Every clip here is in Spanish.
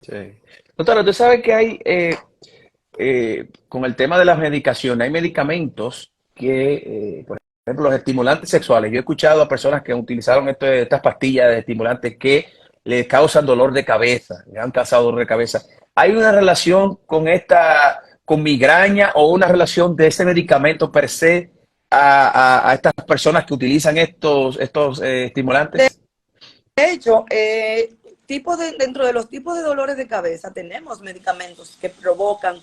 Sí. Doctora, tú sabes que hay, con el tema de las medicaciones, hay medicamentos que, por ejemplo, los estimulantes sexuales. Yo he escuchado a personas que utilizaron estas pastillas de estimulantes que les causan dolor de cabeza, le han causado dolor de cabeza. ¿Hay una relación con con migraña o una relación de ese medicamento per se a estas personas que utilizan estos De estimulantes? hecho, dentro de los tipos de dolores de cabeza tenemos medicamentos que provocan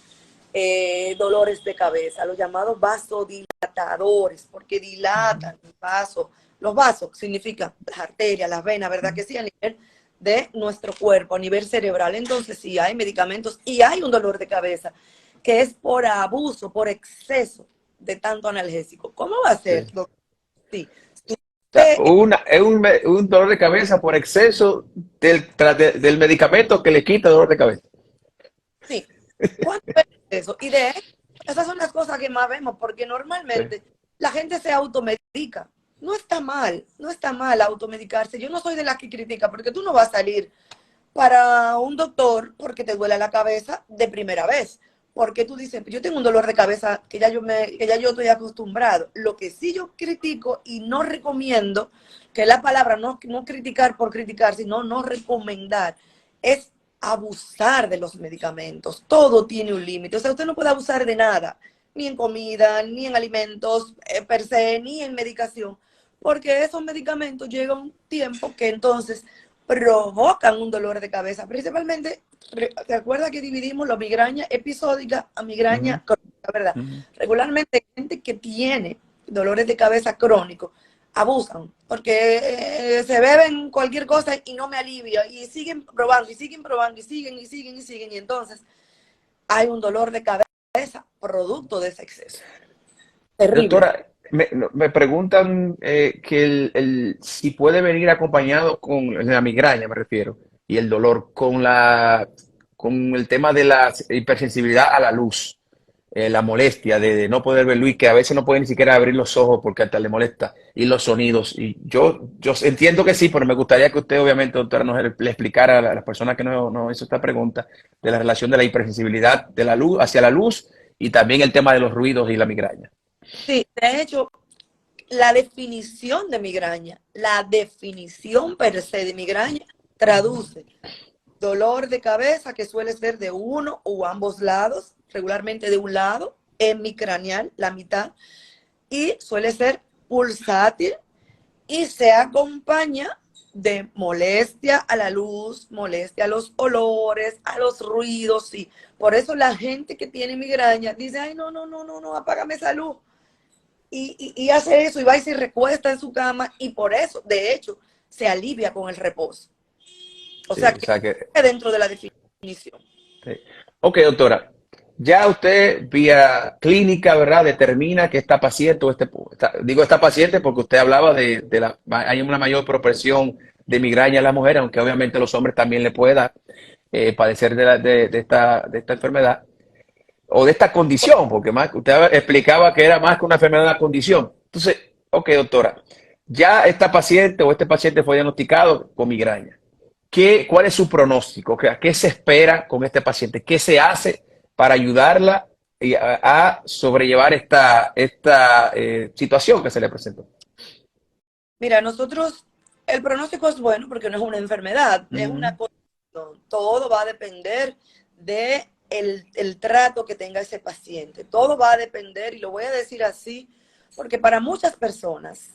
dolores de cabeza, los llamados vasodilatadores, porque dilatan el vaso. Los vasos significan las arterias, las venas, ¿verdad que sí? A nivel de nuestro cuerpo, a nivel cerebral. Entonces, sí hay medicamentos y hay un dolor de cabeza que es por abuso, por exceso de tanto analgésico. ¿Cómo va a ser, Sí. doctor? Sí. O sea, es un dolor de cabeza por exceso del medicamento que le quita dolor de cabeza. Sí. ¿Cuánto es eso? Y de hecho, esas son las cosas que más vemos, porque Sí. normalmente la gente se automedica. No está mal, no está mal automedicarse. Yo no soy de las que critica, porque tú no vas a salir para un doctor porque te duele la cabeza de primera vez. Porque tú dices, yo tengo un dolor de cabeza que ya yo estoy acostumbrado. Lo que sí yo critico y no recomiendo, que es la palabra no criticar por criticar, sino no recomendar, es abusar de los medicamentos. Todo tiene un límite. O sea, usted no puede abusar de nada, ni en comida, ni en alimentos per se, ni en medicación, porque esos medicamentos llega un tiempo que entonces provocan un dolor de cabeza. Principalmente, ¿te acuerdas que dividimos la migraña episódica a Ujú, migraña crónica, verdad? ujú. Regularmente, gente que tiene dolores de cabeza crónicos abusan porque se beben cualquier cosa y no me alivia y siguen probando y siguen probando y siguen y siguen y siguen y entonces hay un dolor de cabeza producto de ese exceso. Terrible. Doctora, me preguntan que si puede venir acompañado con la migraña, me refiero, y el dolor, con el tema de la hipersensibilidad a la luz, la molestia de no poder ver luz, que a veces no puede ni siquiera abrir los ojos porque hasta le molesta, y los sonidos. Y yo entiendo que sí, pero me gustaría que usted, obviamente, doctora, le explicara a las personas que no hizo esta pregunta de la relación de la hipersensibilidad de la luz hacia la luz y también el tema de los ruidos y la migraña. Sí, de hecho, la definición de migraña, la definición per se de migraña traduce dolor de cabeza que suele ser de uno o ambos lados, regularmente de un lado, hemicraneal, la mitad, y suele ser pulsátil y se acompaña de molestia a la luz, molestia a los olores, a los ruidos, sí. Por eso la gente que tiene migraña dice, ay, no, apágame esa luz. Y hace eso y va y se recuesta en su cama y por eso, de hecho, se alivia con el reposo. O Sí, sea o que sea que dentro de la definición. sí. Ok, doctora, ya usted vía clínica, ¿verdad? Determina que esta paciente o digo esta paciente porque usted hablaba hay una mayor proporción de migraña en las mujeres, aunque obviamente los hombres también le puede dar padecer de esta enfermedad o de esta condición, porque más usted explicaba que era más que una enfermedad, una condición. Entonces, ok, doctora, ya esta paciente o este paciente fue diagnosticado con migraña. ¿Cuál es su pronóstico? ¿Qué se espera con este paciente? ¿Qué se hace para ayudarla a sobrellevar esta situación que se le presentó? Mira, nosotros, el pronóstico es bueno porque no es una enfermedad, es una Mm, condición. Todo va a depender de el trato que tenga ese paciente. Todo va a depender, y lo voy a decir así, porque para muchas personas,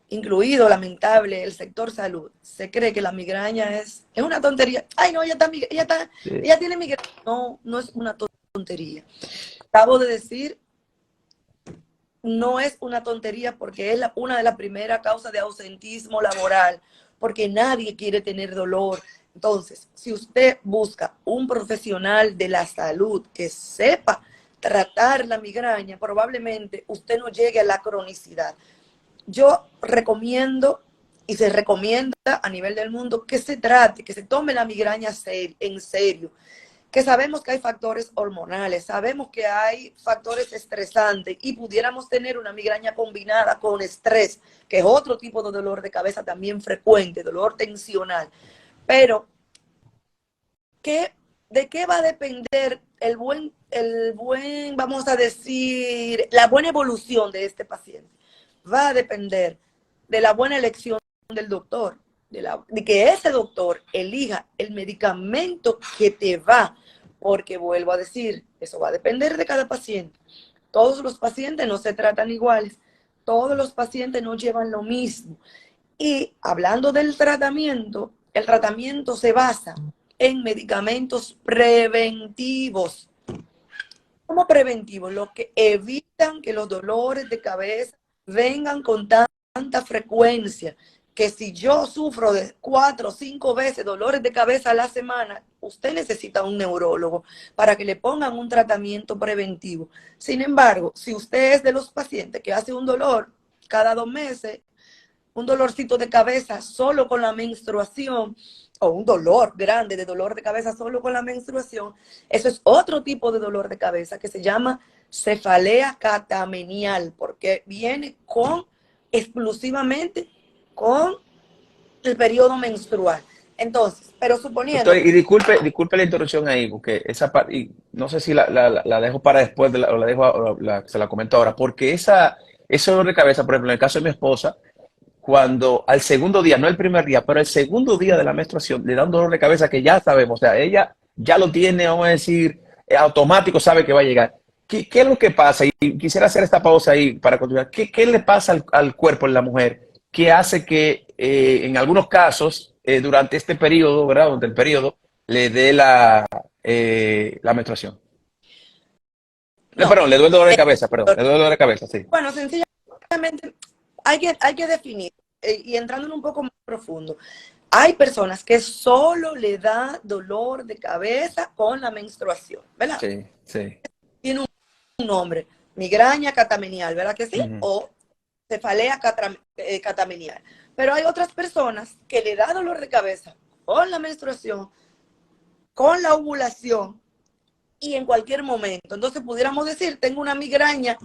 incluido, lamentable, el sector salud, se cree que la migraña es una tontería. Ay, no, sí, ella tiene migraña. No, no es una tontería. Acabo de decir, no es una tontería porque es una de las primeras causas de ausentismo laboral, porque nadie quiere tener dolor. Entonces, si usted busca un profesional de la salud que sepa tratar la migraña, probablemente usted no llegue a la cronicidad. Yo recomiendo y se recomienda a nivel del mundo que se trate, que se tome la migraña en serio, que sabemos que hay factores hormonales, sabemos que hay factores estresantes y pudiéramos tener una migraña combinada con estrés, que es otro tipo de dolor de cabeza también frecuente, dolor tensional. Pero ¿de qué va a depender vamos a decir, la buena evolución de este paciente? Va a depender de la buena elección del doctor, de que ese doctor elija el medicamento que te va, porque vuelvo a decir, eso va a depender de cada paciente. Todos los pacientes no se tratan iguales, todos los pacientes no llevan lo mismo. Y hablando del tratamiento, el tratamiento se basa en medicamentos preventivos. ¿Cómo preventivos? Los que evitan que los dolores de cabeza vengan con tanta frecuencia, que si yo sufro de 4 o 5 veces dolores de cabeza a la semana, usted necesita un neurólogo para que le pongan un tratamiento preventivo. Sin embargo, si usted es de los pacientes que hace un dolor cada 2 meses, un dolorcito de cabeza solo con la menstruación, o un dolor grande de dolor de cabeza solo con la menstruación, eso es otro tipo de dolor de cabeza que se llama cefalea catamenial, porque viene exclusivamente con el periodo menstrual. Entonces, pero suponiendo... Doctor, y disculpe la interrupción ahí, porque esa parte, y no sé si la dejo para después, o la dejo, se la comento ahora, porque ese dolor de cabeza, por ejemplo, en el caso de mi esposa, cuando al segundo día, no el primer día, pero el segundo día de la menstruación, le da un dolor de cabeza que ya sabemos, o sea, ella ya lo tiene, vamos a decir, automático, sabe que va a llegar. ¿Qué es lo que pasa? Y quisiera hacer esta pausa ahí para continuar. ¿Qué le pasa al cuerpo en la mujer que hace que en algunos casos, durante este periodo, ¿verdad? Durante el periodo, le dé la menstruación? No, Perdón, le duele el dolor de cabeza, perdón, le duele el dolor de cabeza, sí. bueno, sencillamente hay que definir, y entrando en un poco más profundo, hay personas que solo le da dolor de cabeza con la menstruación, ¿verdad? Sí, sí. Tiene un nombre, migraña catamenial, ¿verdad que sí? Ujú. O cefalea catamenial. Pero hay otras personas que le da dolor de cabeza con la menstruación, con la ovulación y en cualquier momento. Entonces pudiéramos decir, tengo una migraña,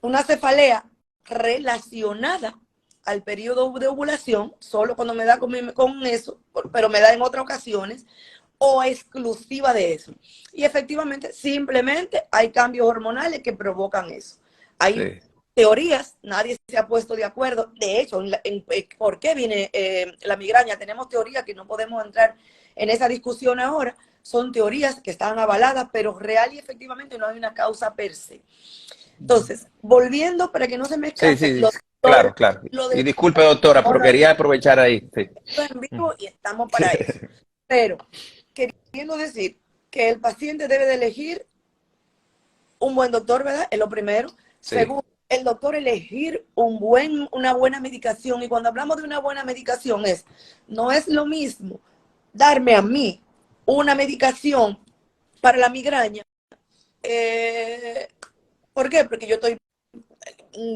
una cefalea relacionada al periodo de ovulación, solo cuando me da con eso, pero me da en otras ocasiones, o exclusiva de eso. Y efectivamente, simplemente hay cambios hormonales que provocan eso. Hay Sí. teorías, nadie se ha puesto de acuerdo. De hecho, ¿por qué viene la migraña? Tenemos teorías que no podemos entrar en esa discusión ahora. Son teorías que están avaladas, pero real y efectivamente no hay una causa per se. Entonces, volviendo para que no se me Sí, escape, sí, claro, claro. lo Y de disculpe, doctora, pero ahora quería aprovechar ahí. Sí. en vivo y estamos para eso. Pero queriendo decir que el paciente debe de elegir un buen doctor, ¿verdad? Es lo primero. Sí. Segundo, el doctor elegir una buena medicación. Y cuando hablamos de una buena medicación no es lo mismo darme a mí una medicación para la migraña. ¿Por qué? Porque yo estoy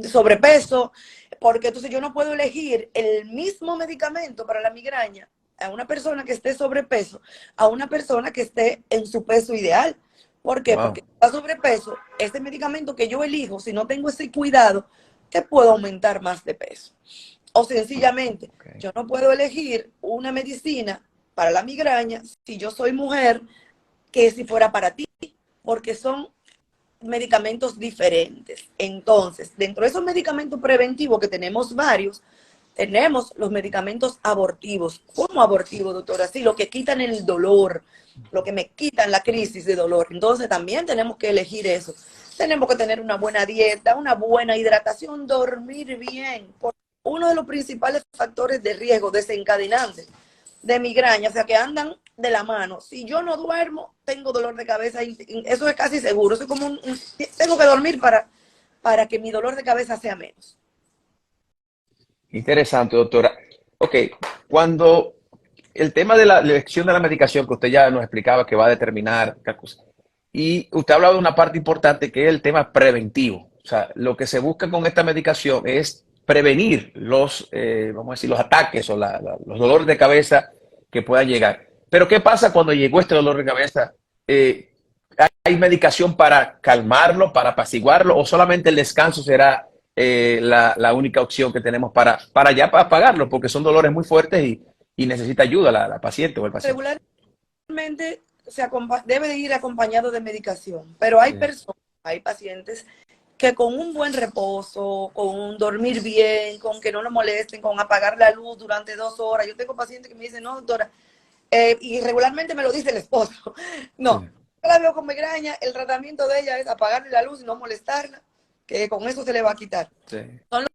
sobrepeso, porque entonces yo no puedo elegir el mismo medicamento para la migraña a una persona que esté sobrepeso, a una persona que esté en su peso ideal. ¿Por qué? Porque Wow. está sobrepeso, este medicamento que yo elijo, si no tengo ese cuidado, te puedo aumentar más de peso. O sencillamente, Okay. yo no puedo elegir una medicina para la migraña si yo soy mujer que si fuera para ti, porque son medicamentos diferentes. Entonces, dentro de esos medicamentos preventivos, que tenemos varios, tenemos los medicamentos abortivos. ¿Cómo abortivos, doctora? Sí, lo que quitan el dolor, lo que me quitan la crisis de dolor. Entonces, también tenemos que elegir eso. Tenemos que tener una buena dieta, una buena hidratación, dormir bien. Uno de los principales factores de riesgo desencadenantes de migraña, o sea, que andan de la mano. Si yo no duermo, tengo dolor de cabeza, eso es casi seguro. Eso es como tengo que dormir para que mi dolor de cabeza sea menos. Interesante, doctora. Ok, cuando el tema de la elección de la medicación que usted ya nos explicaba que va a determinar cada cosa, y usted ha hablado de una parte importante que es el tema preventivo. O sea, lo que se busca con esta medicación es prevenir vamos a decir, los ataques o los dolores de cabeza que puedan llegar. Pero ¿qué pasa cuando llegó este dolor de cabeza? Eh, ¿Hay medicación para calmarlo, para apaciguarlo, o solamente el descanso será la única opción que tenemos para ya apagarlo? Porque son dolores muy fuertes y necesita ayuda la paciente o el paciente. Regularmente debe de ir acompañado de medicación, pero hay Sí. personas, hay pacientes que con un buen reposo, con un dormir bien, con que no lo molesten, con apagar la luz durante 2 horas. Yo tengo pacientes que me dicen, no, doctora, y regularmente me lo dice el esposo, no, Sí. yo la veo con migraña, el tratamiento de ella es apagarle la luz y no molestarla, que con eso se le va a quitar. Sí. Son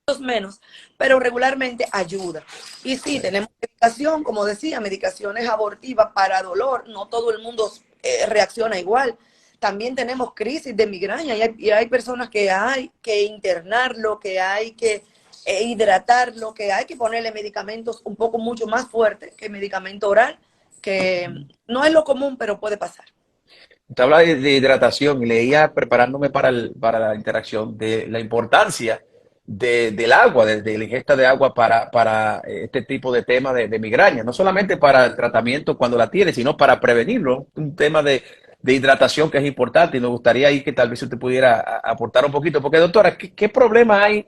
los menos, pero regularmente ayuda. Y sí, Sí. tenemos medicación, como decía, medicaciones abortivas para dolor, no todo el mundo reacciona igual. También tenemos crisis de migraña y hay personas que hay que internarlo, que hay que hidratarlo, que hay que ponerle medicamentos un poco mucho más fuertes que medicamento oral, que no es lo común, pero puede pasar. Te habla de hidratación y leía preparándome para la interacción de la importancia del agua, de la ingesta de agua para este tipo de tema de migraña, no solamente para el tratamiento cuando la tiene, sino para prevenirlo. Un tema de hidratación que es importante y nos gustaría ahí que tal vez usted pudiera aportar un poquito, porque doctora, ¿qué problema hay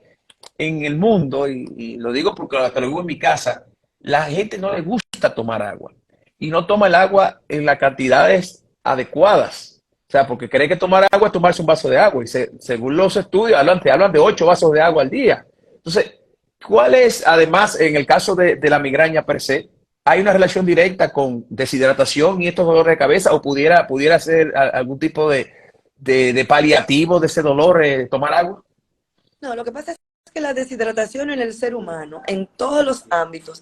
en el mundo? Y lo digo porque hasta lo digo en mi casa, la gente no le gusta tomar agua y no toma el agua en las cantidades adecuadas. O sea, porque cree que tomar agua es tomarse un vaso de agua. Y según los estudios, hablan de 8 vasos de agua al día. Entonces, ¿cuál es, además, en el caso de la migraña per se, hay una relación directa con deshidratación y estos dolores de cabeza? ¿O pudiera ser algún tipo de paliativo de ese dolor, tomar agua? No, lo que pasa es que la deshidratación en el ser humano, en todos los ámbitos,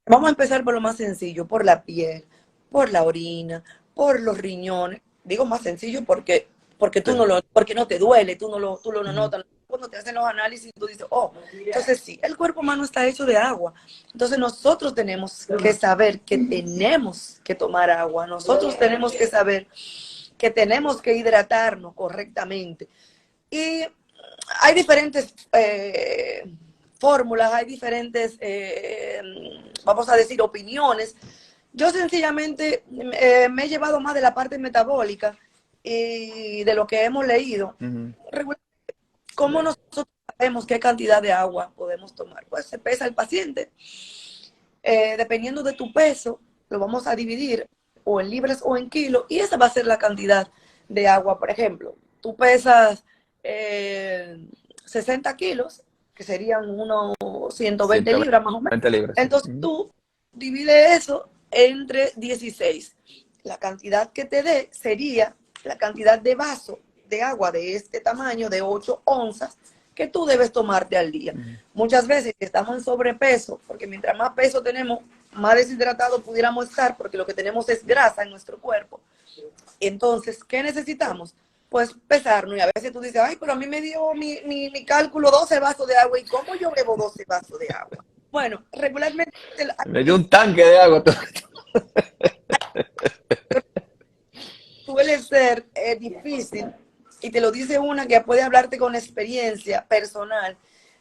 vamos a empezar por lo más sencillo, por la piel, por la orina, por los riñones. Digo más sencillo Sí. porque no te duele, tú lo no Ujú. notas. Cuando te hacen los análisis, tú dices, oh, entonces sí, el cuerpo humano está hecho de agua. Entonces nosotros tenemos que saber que tenemos que tomar agua. Nosotros tenemos que saber que tenemos que hidratarnos correctamente. Y hay diferentes fórmulas, hay diferentes, vamos a decir, opiniones. Yo sencillamente me he llevado más de la parte metabólica y de lo que hemos leído. Ujú. ¿Cómo nosotros sabemos qué cantidad de agua podemos tomar? Pues se pesa el paciente. Dependiendo de tu peso, lo vamos a dividir o en libras o en kilos y esa va a ser la cantidad de agua. Por ejemplo, tú pesas 60 kilos, que serían unos 120 libras más o menos. 120 libras, sí. Entonces Ujú. tú divides eso entre 16. La cantidad que te dé sería la cantidad de vaso de agua de este tamaño, de 8 onzas, que tú debes tomarte al día. Ujú. Muchas veces estamos en sobrepeso, porque mientras más peso tenemos, más deshidratados pudiéramos estar, porque lo que tenemos es grasa en nuestro cuerpo. Entonces, ¿qué necesitamos? Pues pesarnos. Y a veces tú dices, ay, pero a mí me dio mi cálculo 12 vasos de agua. ¿Y cómo yo bebo 12 vasos de agua? Bueno, regularmente Me dio un tanque de agua. suele ser difícil, y te lo dice una que puede hablarte con experiencia personal.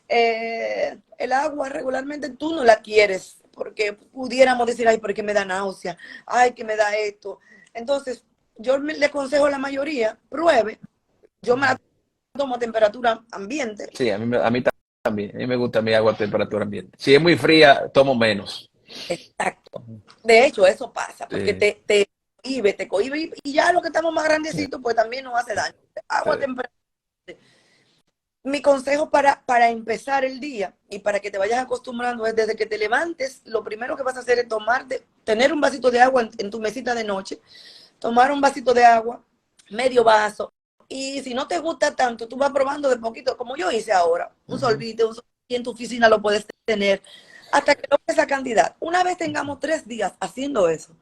El agua regularmente tú no la quieres, porque pudiéramos decir, ay, porque me da náusea, ay, que me da esto. Entonces, le aconsejo a la mayoría, pruebe. Yo me la tomo a temperatura ambiente. Sí, a mí también. A mí me gusta mi agua a temperatura ambiente. Si es muy fría, tomo menos. Exacto. De hecho, eso pasa, porque Sí, te cohíbe, y ya lo que estamos más grandecitos, pues también nos hace daño. Agua a sí. temperatura. Mi consejo para empezar el día y para que te vayas acostumbrando es desde que te levantes, lo primero que vas a hacer es tener un vasito de agua en tu mesita de noche, tomar un vasito de agua, medio vaso, y si no te gusta tanto, tú vas probando de poquito, como yo hice ahora, Ujú. un sorbito, y en tu oficina lo puedes tener, hasta que logres esa cantidad. Una vez tengamos 3 días haciendo eso,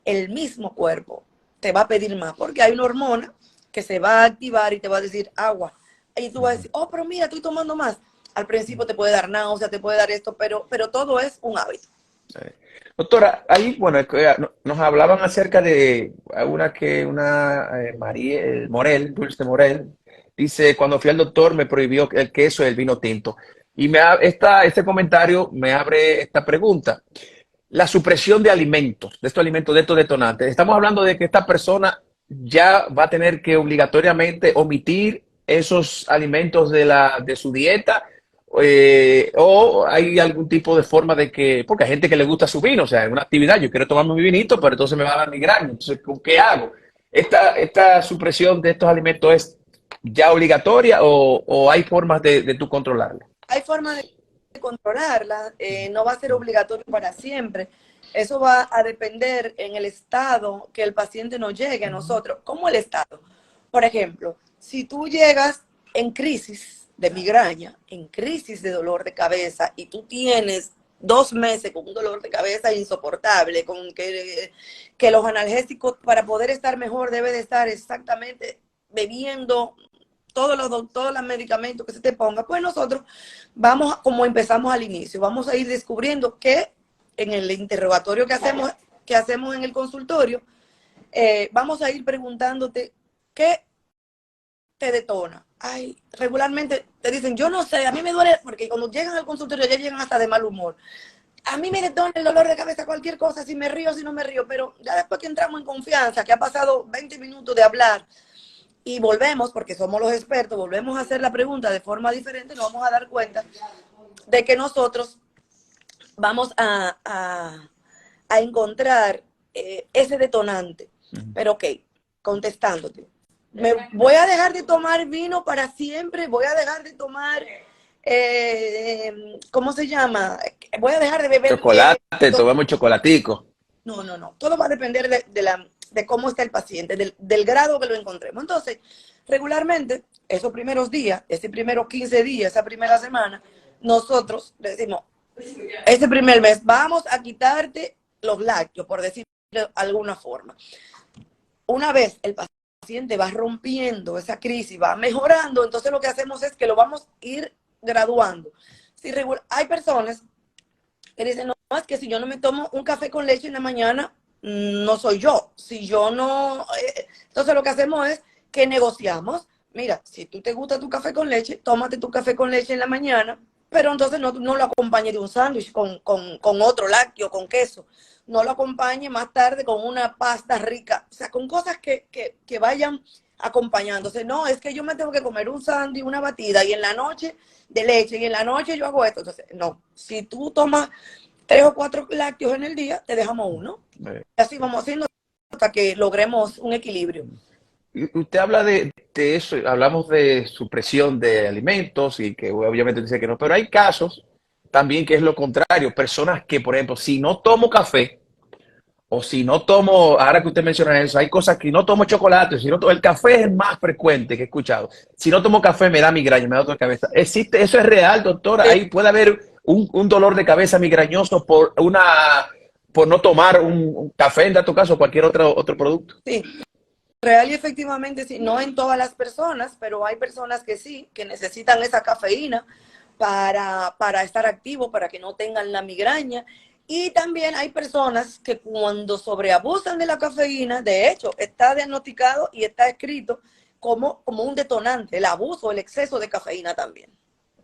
el mismo cuerpo te va a pedir más, porque hay una hormona que se va a activar y te va a decir agua. Y tú vas a Ujú. decir, oh, pero mira, estoy tomando más. Al principio te puede dar náusea, te puede dar esto, pero todo es un hábito. Sí. Doctora, ahí, bueno, nos hablaban acerca de una María Morel, Dulce Morel, dice, cuando fui al doctor me prohibió el queso y el vino tinto. Y este comentario me abre esta pregunta. La supresión de estos detonantes. Estamos hablando de que esta persona ya va a tener que obligatoriamente omitir esos alimentos de su dieta, o hay algún tipo de forma de que, porque hay gente que le gusta su vino, o sea, es una actividad, yo quiero tomarme mi vinito, pero entonces me va a dar migraña, entonces, ¿qué hago? ¿Esta supresión de estos alimentos es ya obligatoria o hay formas de tú controlarla? Hay forma de controlarla, no va a ser obligatorio para siempre. Eso va a depender en el estado que el paciente nos llegue a nosotros. ¿Cómo el estado? Por ejemplo, si tú llegas en crisis de migraña, en crisis de dolor de cabeza y tú tienes 2 meses con un dolor de cabeza insoportable, con que los analgésicos para poder estar mejor debe de estar exactamente bebiendo todos los medicamentos que se te ponga, pues nosotros vamos, como empezamos al inicio, vamos a ir descubriendo que en el interrogatorio que hacemos en el consultorio, vamos a ir preguntándote qué te detona. Ay, regularmente te dicen, yo no sé, a mí me duele, porque cuando llegan al consultorio ya llegan hasta de mal humor. A mí me detona el dolor de cabeza, cualquier cosa, si me río, si no me río, pero ya después que entramos en confianza, que ha pasado 20 minutos de hablar, y volvemos, porque somos los expertos, volvemos a hacer la pregunta de forma diferente, nos vamos a dar cuenta de que nosotros vamos a encontrar ese detonante. Pero ok, contestándote, ¿me voy a dejar de tomar vino para siempre? ¿Voy a dejar de tomar, ¿cómo se llama? ¿Voy a dejar de beber? Chocolate, tomamos chocolatico. No. Todo va a depender de cómo está el paciente, del grado que lo encontremos. Entonces, regularmente, esos primeros días, ese primeros 15 días, esa primera semana, nosotros le decimos, ese primer mes, vamos a quitarte los lácteos, por decirlo de alguna forma. Una vez el paciente va rompiendo esa crisis, va mejorando, entonces lo que hacemos es que lo vamos a ir graduando. Si hay personas que dicen, no, es que si yo no me tomo un café con leche en la mañana, no soy yo. Si yo no... entonces lo que hacemos es que negociamos. Mira, si tú te gusta tu café con leche, tómate tu café con leche en la mañana, pero entonces no lo acompañes de un sándwich con otro lácteo, con queso. No lo acompañe más tarde con una pasta rica. O sea, con cosas que vayan acompañándose. No, es que yo me tengo que comer un sándwich, una batida, y en la noche de leche, y en la noche yo hago esto. Entonces, no. Si tú tomas 3 o 4 lácteos en el día, te dejamos uno. Y así vamos haciendo hasta que logremos un equilibrio. Usted habla de eso, hablamos de supresión de alimentos y que obviamente dice que no, pero hay casos también que es lo contrario, personas que, por ejemplo, si no tomo café o si no tomo, ahora que usted menciona eso, hay cosas que no tomo chocolate, si no tomo, el café es el más frecuente que he escuchado. Si no tomo café me da migraña, me da dolor de cabeza. ¿Existe? ¿Eso es real, doctora? Ahí puede haber un dolor de cabeza migrañoso por no tomar un café, en dado caso, o cualquier otro producto. Sí, real y efectivamente sí, no en todas las personas, pero hay personas que sí, que necesitan esa cafeína para estar activo, para que no tengan la migraña. Y también hay personas que cuando sobreabusan de la cafeína, de hecho, está diagnosticado y está escrito como un detonante, el abuso, el exceso de cafeína también.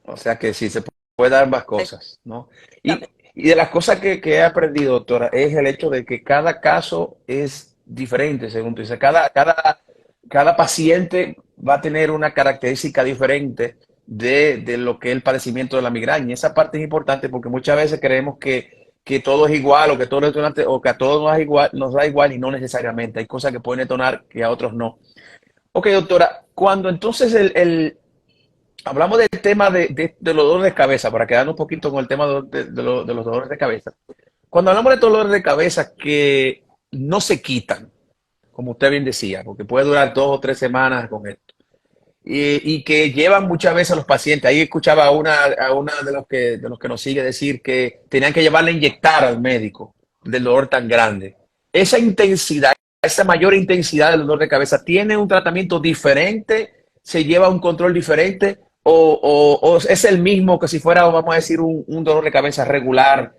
O sea que sí, se puede dar ambas cosas, ¿no? Y de las cosas que he aprendido, doctora, es el hecho de que cada caso es diferente, según tú dices. Cada paciente va a tener una característica diferente de lo que es el padecimiento de la migraña. Y esa parte es importante porque muchas veces creemos que todo es igual o que todo es detonante, o que a todos nos da igual y no necesariamente. Hay cosas que pueden detonar que a otros no. Ok, doctora, cuando entonces hablamos del tema de los dolores de cabeza, para quedarnos un poquito con el tema de los dolores de cabeza. Cuando hablamos de dolores de cabeza que no se quitan, como usted bien decía, porque puede durar 2 o 3 semanas con esto, y que llevan muchas veces a los pacientes. Ahí escuchaba a una de los que nos sigue decir que tenían que llevarle a inyectar al médico del dolor tan grande. Esa intensidad, esa mayor intensidad del dolor de cabeza, ¿tiene un tratamiento diferente? ¿Se lleva un control diferente? ¿O es el mismo que si fuera, vamos a decir, un dolor de cabeza regular,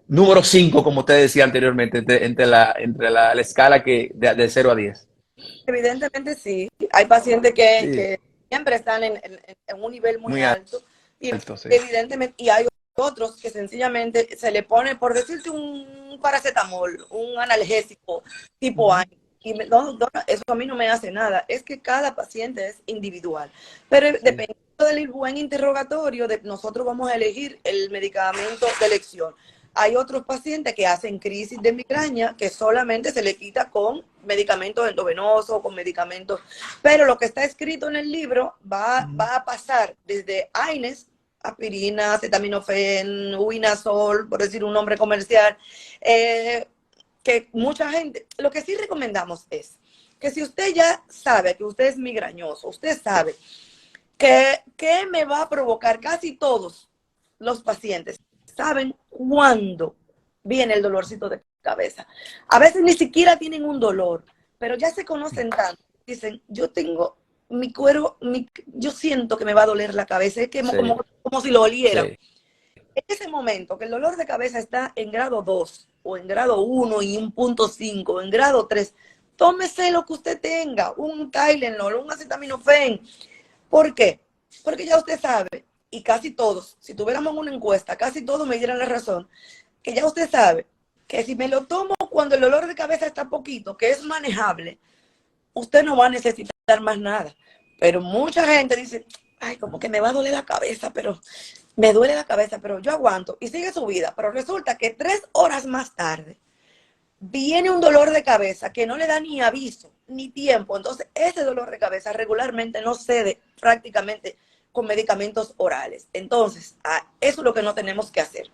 número 5 como usted decía anteriormente, entre la escala de 0 a 10? Evidentemente sí, hay pacientes Sí, que siempre están en un nivel muy muy alto y alto, sí. evidentemente, y hay otros que sencillamente se le pone, por decirte, un paracetamol, un analgésico tipo A. Y no, eso a mí no me hace nada, es que cada paciente es individual, pero dependiendo del buen interrogatorio, nosotros vamos a elegir el medicamento de elección. Hay otros pacientes que hacen crisis de migraña que solamente se le quita con medicamentos endovenosos, con medicamentos, pero lo que está escrito en el libro va a pasar desde AINES, aspirina, acetaminofén, uinazol, por decir un nombre comercial, que mucha gente, lo que sí recomendamos es que si usted ya sabe que usted es migrañoso, usted sabe que me va a provocar, casi todos los pacientes saben cuándo viene el dolorcito de cabeza. A veces ni siquiera tienen un dolor, pero ya se conocen tanto. Dicen, yo tengo mi cuero, yo siento que me va a doler la cabeza, es que Sí, como si lo olieran. sí. En ese momento que el dolor de cabeza está en grado 2 o en grado 1 y 1.5 o en grado 3, tómese lo que usted tenga, un Tylenol, un acetaminofén. ¿Por qué? Porque ya usted sabe, y casi todos, si tuviéramos una encuesta, casi todos me dieran la razón, que ya usted sabe que si me lo tomo cuando el dolor de cabeza está poquito, que es manejable, usted no va a necesitar más nada. Pero mucha gente dice, ay, como que me va a doler la cabeza, pero me duele la cabeza, pero yo aguanto y sigue su vida. Pero resulta que 3 horas más tarde viene un dolor de cabeza que no le da ni aviso, ni tiempo. Entonces, ese dolor de cabeza regularmente no cede prácticamente con medicamentos orales. Entonces, eso es lo que no tenemos que hacer.